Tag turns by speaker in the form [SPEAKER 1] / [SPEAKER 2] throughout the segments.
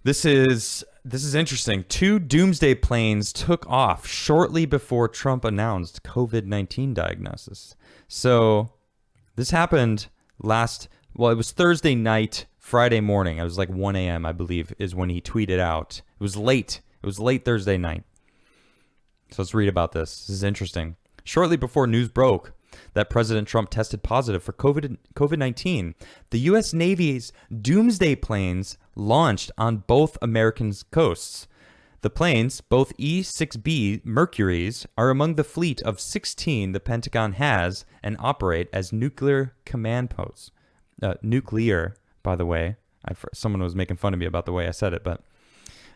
[SPEAKER 1] This is interesting. Two doomsday planes took off shortly before Trump announced COVID-19 diagnosis. So this happened it was Thursday night, Friday morning. It was like 1 a.m., I believe, is when he tweeted out. It was late. It was late Thursday night. So let's read about this. This is interesting. Shortly before news broke that President Trump tested positive for COVID-19, the U.S. Navy's doomsday planes launched on both American coasts. The planes, both E-6B Mercuries, are among the fleet of 16 the Pentagon has and operate as nuclear command posts. Nuclear, by the way. Someone was making fun of me about the way I said it, but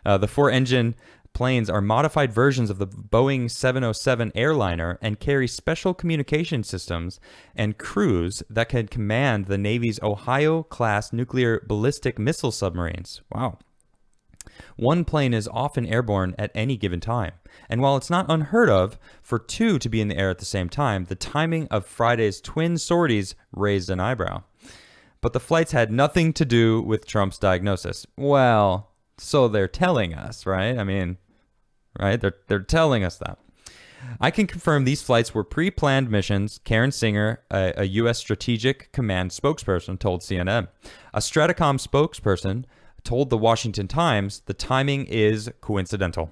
[SPEAKER 1] the four-engine planes are modified versions of the Boeing 707 airliner and carry special communication systems and crews that can command the Navy's Ohio-class nuclear ballistic missile submarines. Wow. One plane is often airborne at any given time, and while it's not unheard of for two to be in the air at the same time, the timing of Friday's twin sorties raised an eyebrow. But the flights had nothing to do with Trump's diagnosis. Well, so they're telling us, right? I mean, right? They're telling us that. I can confirm these flights were pre-planned missions, Karen Singer, a U.S. Strategic Command spokesperson, told CNN. A Stratacom spokesperson told the Washington Times the timing is coincidental.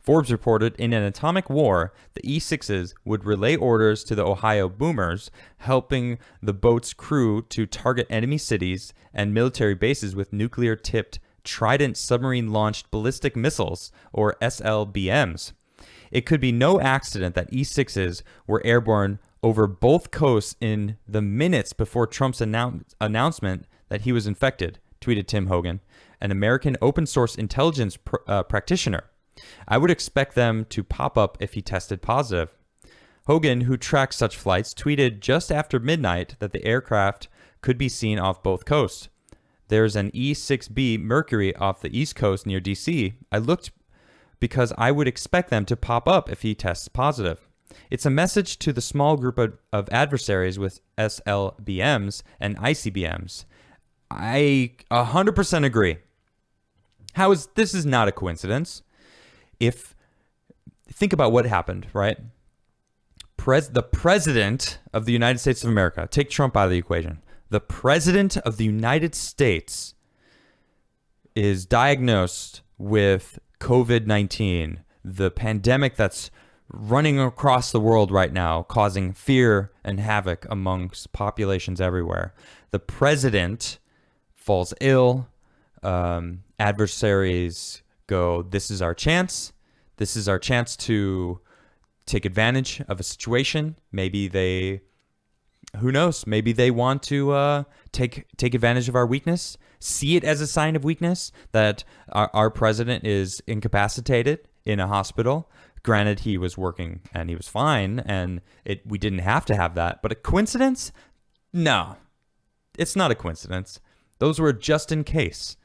[SPEAKER 1] Forbes reported in an atomic war, the E-6s would relay orders to the Ohio boomers, helping the boat's crew to target enemy cities and military bases with nuclear-tipped Trident submarine-launched ballistic missiles, or SLBMs. It could be no accident that E-6s were airborne over both coasts in the minutes before Trump's announcement that he was infected, tweeted Tim Hogan, an American open-source intelligence practitioner. I would expect them to pop up if he tested positive. Hogan, who tracks such flights, tweeted just after midnight that the aircraft could be seen off both coasts. There's an E-6B Mercury off the East Coast near D.C. I looked because I would expect them to pop up if he tests positive. It's a message to the small group of adversaries with SLBMs and ICBMs. I 100% agree. This is not a coincidence. Think about what happened, right? The president of the United States of America, take Trump out of the equation. The president of the United States is diagnosed with COVID-19, the pandemic that's running across the world right now, causing fear and havoc amongst populations everywhere. The president falls ill. Adversaries go, this is our chance. This is our chance to take advantage of a situation. Who knows? Maybe they want to take advantage of our weakness, see it as a sign of weakness that our president is incapacitated in a hospital. Granted, he was working and he was fine, and we didn't have to have that. But a coincidence? No, it's not a coincidence. Those were just in case.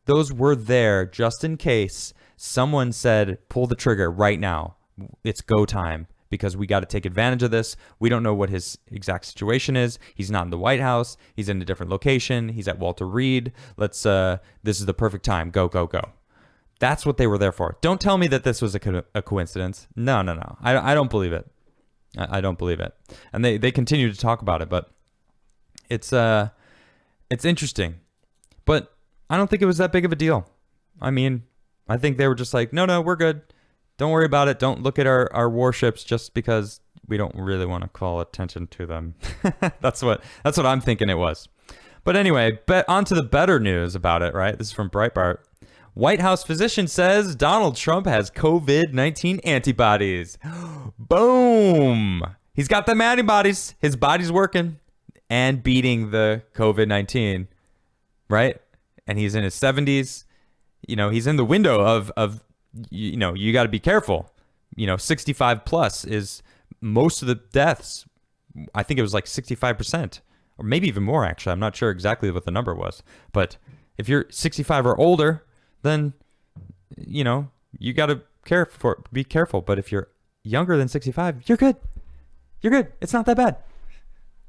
[SPEAKER 1] Those were there just in case someone said, pull the trigger right now. It's go time because we got to take advantage of this. We don't know what his exact situation is. He's not in the White House. He's in a different location. He's at Walter Reed. This is the perfect time. Go, go, go. That's what they were there for. Don't tell me that this was a coincidence. No. I don't believe it. I don't believe it. And they continue to talk about it, but it's interesting. But I don't think it was that big of a deal. I mean, I think they were just like, no, we're good. Don't worry about it. Don't look at our warships just because we don't really want to call attention to them. That's what I'm thinking it was. But anyway, on to the better news about it, right? This is from Breitbart. White House physician says Donald Trump has COVID-19 antibodies. Boom! He's got them antibodies. His body's working and beating the COVID-19, right? And he's in his 70s. He's in the window of you got to be careful. 65 plus is most of the deaths. I think it was like 65%, or maybe even more, actually. I'm not sure exactly what the number was. But if you're 65 or older, then, you got to be careful. But if you're younger than 65, you're good. You're good. It's not that bad.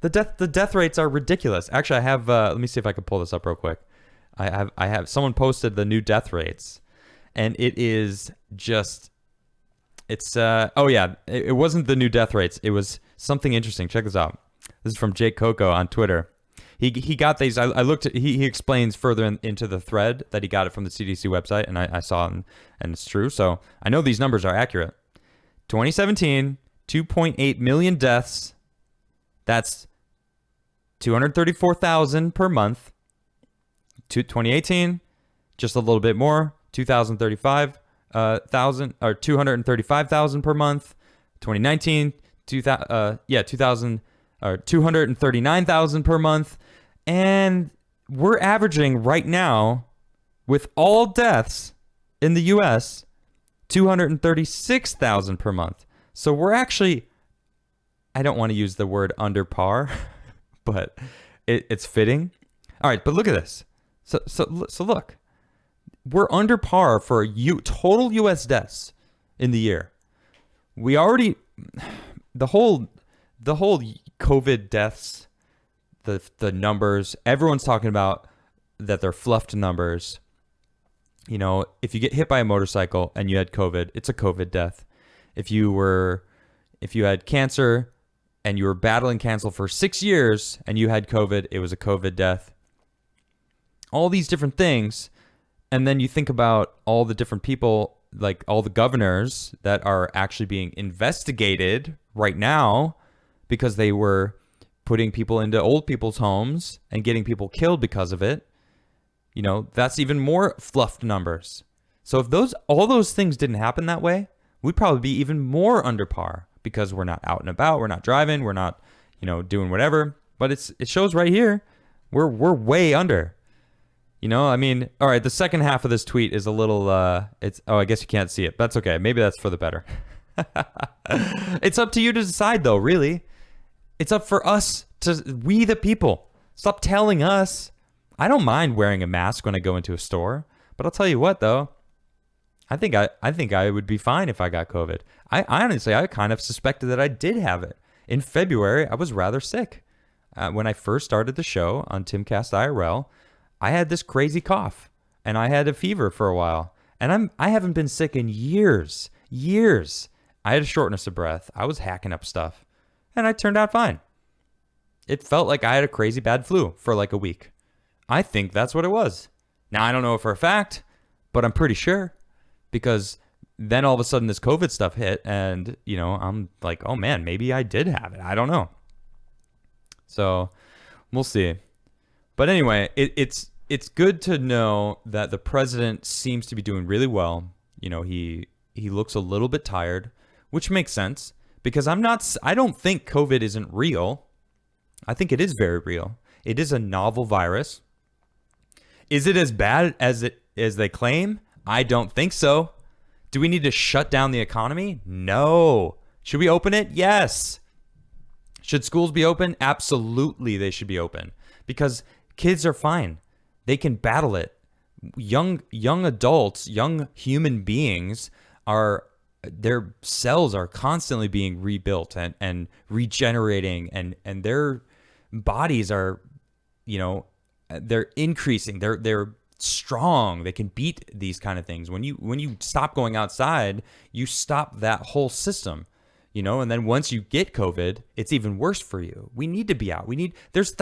[SPEAKER 1] The death rates are ridiculous. Actually, I have, let me see if I can pull this up real quick. I have someone posted the new death rates, and it is just it's oh yeah, it wasn't the new death rates. It was something interesting. Check this out. This is from Jake Coco on Twitter. He got these. I looked at. He explains further into the thread that he got it from the CDC website, and I saw it, and it's true. So I know these numbers are accurate. 2017, 2.8 million deaths. That's 234,000 per month. 2018, just a little bit more, 235,000 or 235,000 per month. 2019, 2000 or 239,000 per month, and we're averaging right now, with all deaths in the U.S., 236,000 per month. So we're actually, I don't want to use the word under par, but it's fitting. All right, but look at this. So look, we're under par for total U.S. deaths in the year. We already, the whole COVID deaths, the numbers, everyone's talking about that they're fluffed numbers. You know, if you get hit by a motorcycle and you had COVID, it's a COVID death. If you had cancer and you were battling cancer for 6 years and you had COVID, it was a COVID death. All these different things. And then you think about all the different people, like all the governors that are actually being investigated right now because they were putting people into old people's homes and getting people killed because of it. You know, that's even more fluffed numbers. So if all those things didn't happen that way, we'd probably be even more under par because we're not out and about, we're not driving, we're not, doing whatever. But it shows right here, we're way under. I mean, all right, the second half of this tweet is a little, I guess you can't see it. That's okay. Maybe that's for the better. It's up to you to decide, though, really. It's up for us we the people. Stop telling us. I don't mind wearing a mask when I go into a store, but I'll tell you what, though. I think I would be fine if I got COVID. I honestly kind of suspected that I did have it. In February, I was rather sick. When I first started the show on Timcast IRL, I had this crazy cough, and I had a fever for a while, and I haven't been sick in years. I had a shortness of breath. I was hacking up stuff, and I turned out fine. It felt like I had a crazy bad flu for like a week. I think that's what it was. Now, I don't know for a fact, but I'm pretty sure, because then all of a sudden this COVID stuff hit, and, I'm like, oh man, maybe I did have it. I don't know. So we'll see. But anyway, it's good to know that the president seems to be doing really well. He looks a little bit tired, which makes sense because I don't think COVID isn't real. I think it is very real. It is a novel virus. Is it as bad as they claim? I don't think so. Do we need to shut down the economy? No. Should we open it? Yes. Should schools be open? Absolutely, they should be open because kids are fine. They can battle it. Young adults, young human beings their cells are constantly being rebuilt and regenerating, and their bodies are, they're increasing. They're strong. They can beat these kind of things. When you stop going outside, you stop that whole system. And then once you get COVID, it's even worse for you. We need to be out. There's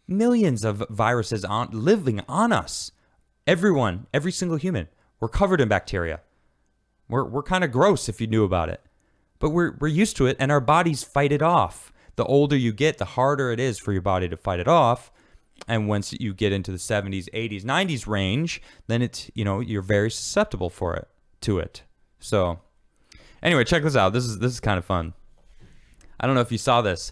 [SPEAKER 1] millions of viruses living on us. Everyone, every single human, we're covered in bacteria. We're kind of gross if you knew about it, but we're used to it, and our bodies fight it off. The older you get, the harder it is for your body to fight it off. And once you get into the 70s, 80s, 90s range, then it's, you're very susceptible to it. So anyway, check this out. This is kind of fun. I don't know if you saw this.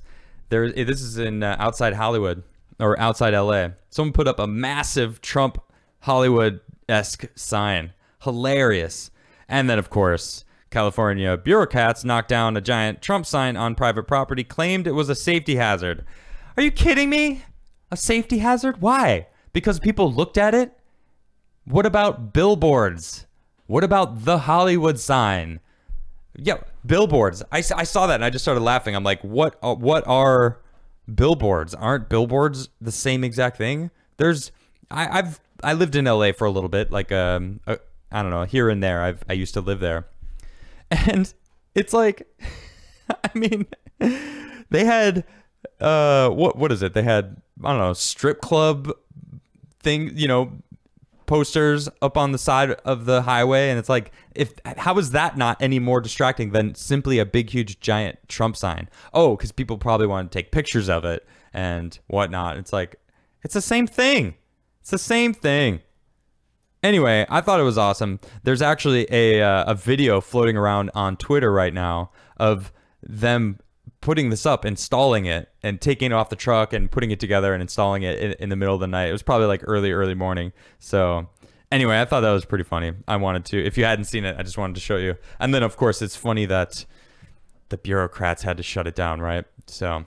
[SPEAKER 1] This is in outside Hollywood or outside LA. Someone put up a massive Trump Hollywood-esque sign. Hilarious. And then, of course, California bureaucrats knocked down a giant Trump sign on private property, claimed it was a safety hazard. Are you kidding me? A safety hazard? Why? Because people looked at it? What about billboards? What about the Hollywood sign? Yeah, billboards. I saw that and I just started laughing. I'm like, what are billboards? Aren't billboards the same exact thing? There's I lived in LA for a little bit, like I don't know, here and there. I used to live there, and it's like, I mean, they had what is it? They had, I don't know, strip club thing, posters up on the side of the highway, and it's like, how is that not any more distracting than simply a big huge giant Trump sign? Oh, because people probably want to take pictures of it and whatnot. It's like, it's the same thing. It's the same thing. Anyway, I thought it was awesome. There's actually a video floating around on Twitter right now of them putting this up, installing it, and taking it off the truck and putting it together and installing it in the middle of the night. It was probably like early morning. So anyway, I thought that was pretty funny. I wanted to, if you hadn't seen it, I just wanted to show you. And then, of course, it's funny that the bureaucrats had to shut it down, right? So